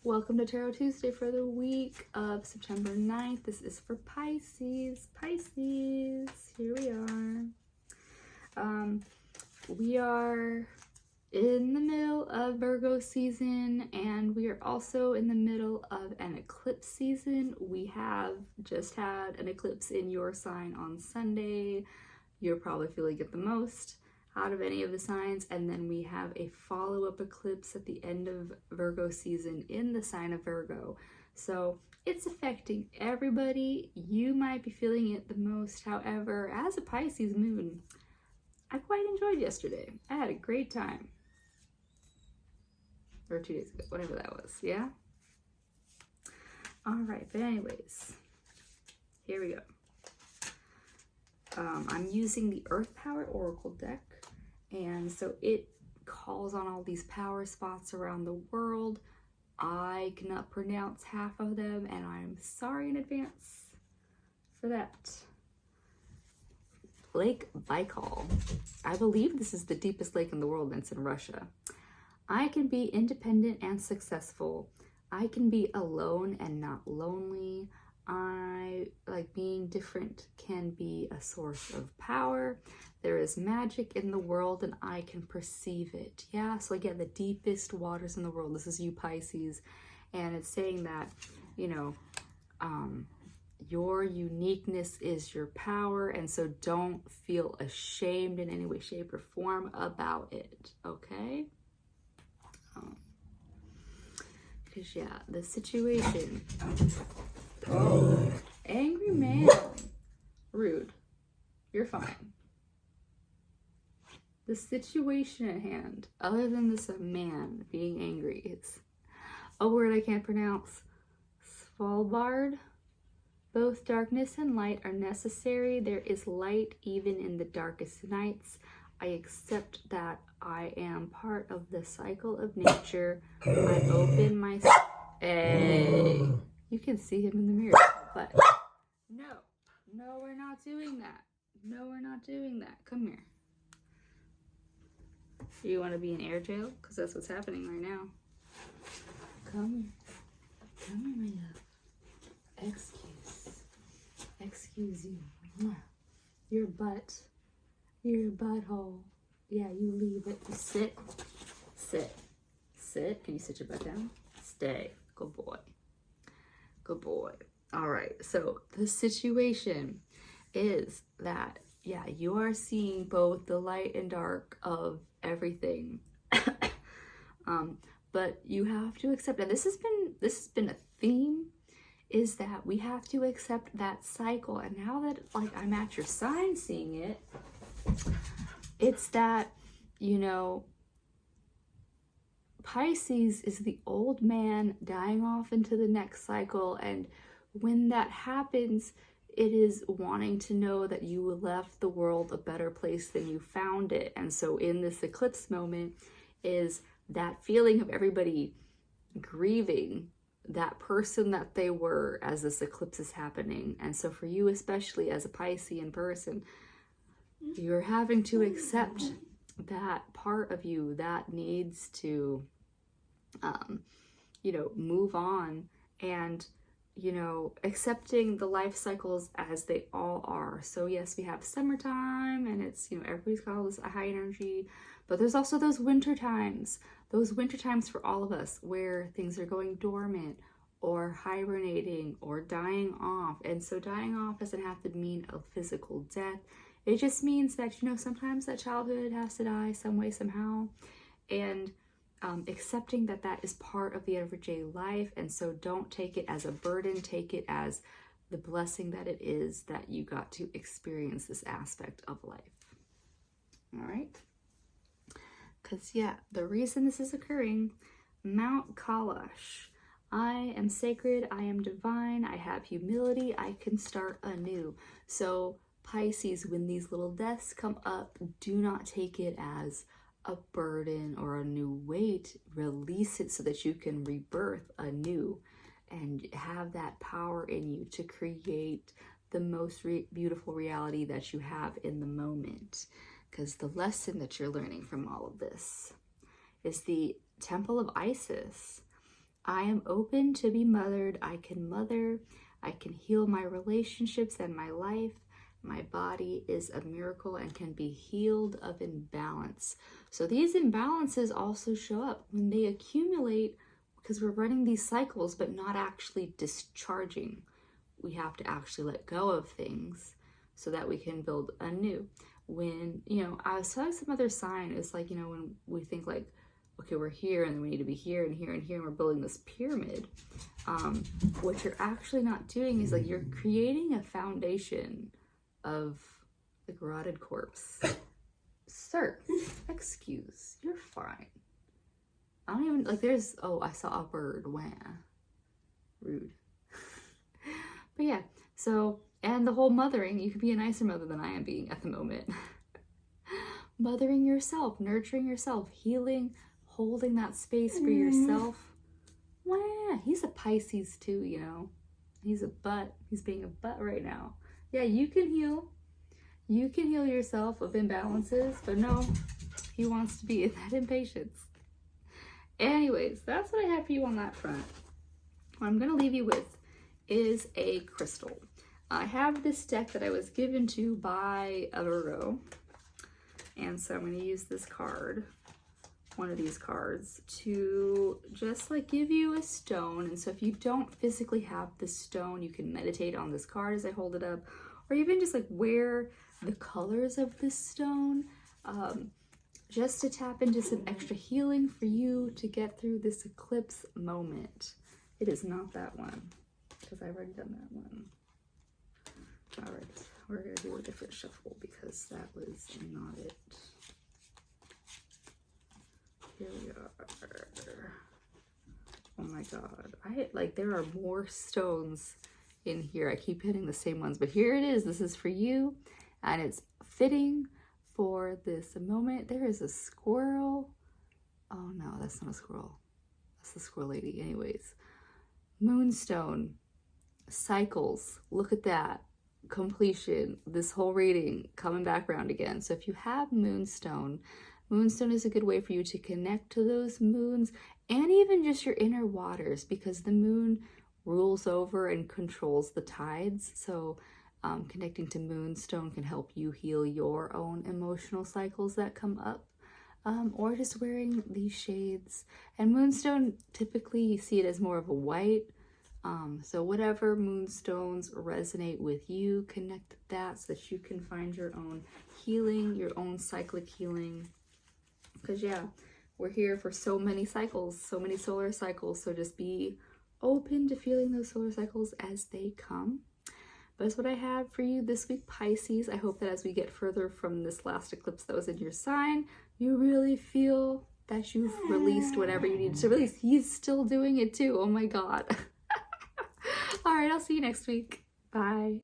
Welcome to Tarot Tuesday for the week of September 9th. This is for Pisces. Pisces, here we are. We are in the middle of Virgo season, and we are also in the middle of an eclipse season. We have just had an eclipse in your sign on Sunday. You're probably feeling it the most out of any of the signs, and then we have a follow-up eclipse at the end of Virgo season in the sign of Virgo. So it's affecting everybody. You might be feeling it the most. However, as a Pisces moon, I quite enjoyed yesterday. I had a great time. Or 2 days ago, whatever that was, yeah? All right, but anyways, here we go. I'm using the Earth Power Oracle deck, and so it calls on all these power spots around the world. I cannot pronounce half of them, and I'm sorry in advance for that. Lake Baikal. I believe this is the deepest lake in the world, and it's in Russia. I can be independent and successful. I can be alone and not lonely. I like being different can be a source of power. There is magic in the world and I can perceive it. Yeah, so again, the deepest waters in the world. This is you, Pisces. And it's saying that, you know, your uniqueness is your power. And so don't feel ashamed in any way, shape, or form about it. Okay? Because, yeah, the situation... Oh, angry man. Rude. You're fine. The situation at hand, other than this man being angry, is a word I can't pronounce. Svalbard. Both darkness and light are necessary. There is light even in the darkest nights. I accept that I am part of the cycle of nature. I open my... Hey. You can see him in the mirror, but no, we're not doing that. No, we're not doing that. Come here. You want to be in air jail? Because that's what's happening right now. Come here. Come here, my love. Excuse you. Your butt. Your butthole. Yeah, you leave it. Sit. Sit. Sit. Can you sit your butt down? Stay. Good boy. Good boy. All right. So the situation is that, yeah, you are seeing both the light and dark of everything. But you have to accept, and this has been a theme, is that we have to accept that cycle. And now that like I'm at your sign seeing it, it's that, you know, Pisces is the old man dying off into the next cycle, and when that happens, it is wanting to know that you left the world a better place than you found it. And so in this eclipse moment is that feeling of everybody grieving that person that they were as this eclipse is happening. And so for you, especially as a Piscean person, you're having to accept that part of you that needs to you know, move on, and, you know, accepting the life cycles as they all are. So yes, we have summertime and it's, you know, everybody's got all this high energy, but there's also those winter times for all of us where things are going dormant or hibernating or dying off. And so dying off doesn't have to mean a physical death. It just means that, you know, sometimes that childhood has to die some way, somehow. And accepting that that is part of the everyday life. And so don't take it as a burden, take it as the blessing that it is that you got to experience this aspect of life. All right? Because, yeah, the reason this is occurring, Mount Kalash. I am sacred, I am divine, I have humility, I can start anew. So, Pisces, when these little deaths come up, do not take it as a burden or a new weight. Release it so that you can rebirth anew and have that power in you to create the most beautiful reality that you have in the moment. Because the lesson that you're learning from all of this is the Temple of Isis. I am open to be mothered. I can mother. I can heal my relationships and my life. My body is a miracle and can be healed of imbalance. So these imbalances also show up when they accumulate because we're running these cycles but not actually discharging. We have to actually let go of things so that we can build anew. When, I was telling some other sign, it's like, when we think like, okay, we're here and then we need to be here and here and here and we're building this pyramid. What you're actually not doing is like you're creating a foundation of the rotted corpse. Sir, excuse, you're fine. I don't even, like there's, oh, I saw a bird, wah. Rude. But yeah, so, and the whole mothering, you could be a nicer mother than I am being at the moment. Mothering yourself, nurturing yourself, healing, holding that space for yourself. Wah, he's a Pisces too, He's a butt. He's being a butt right now. Yeah, you can heal. You can heal yourself of imbalances, but no, he wants to be in that impatience. Anyways, that's what I have for you on that front. What I'm going to leave you with is a crystal. I have this deck that I was given to by a Virgo, and so I'm going to use this card, one of these cards, to just like give you a stone. And so if you don't physically have this stone, you can meditate on this card as I hold it up, or even just like wear the colors of this stone, just to tap into some extra healing for you to get through this eclipse moment. It is not that one, because I've already done that one. All right, we're gonna do a different shuffle because that was not it. Here we are. Oh my God, there are more stones in here. I keep hitting the same ones, but here it is. This is for you, and it's fitting for this moment. There is a squirrel. Oh no, that's not a squirrel. That's the squirrel lady. Anyways, moonstone, cycles. Look at that. Completion. This whole reading coming back around again. So if you have moonstone is a good way for you to connect to those moons and even just your inner waters, because the moon rules over and controls the tides. So connecting to moonstone can help you heal your own emotional cycles that come up, or just wearing these shades. And moonstone, typically you see it as more of a white. So whatever moonstones resonate with you, connect to that so that you can find your own healing, your own cyclic healing. Because yeah, we're here for so many cycles, so many solar cycles. So just be open to feeling those solar cycles as they come. But that's what I have for you this week, Pisces. I hope that as we get further from this last eclipse that was in your sign, you really feel that you've released whatever you need to release. He's still doing it too. Oh my God. All right, I'll see you next week. Bye.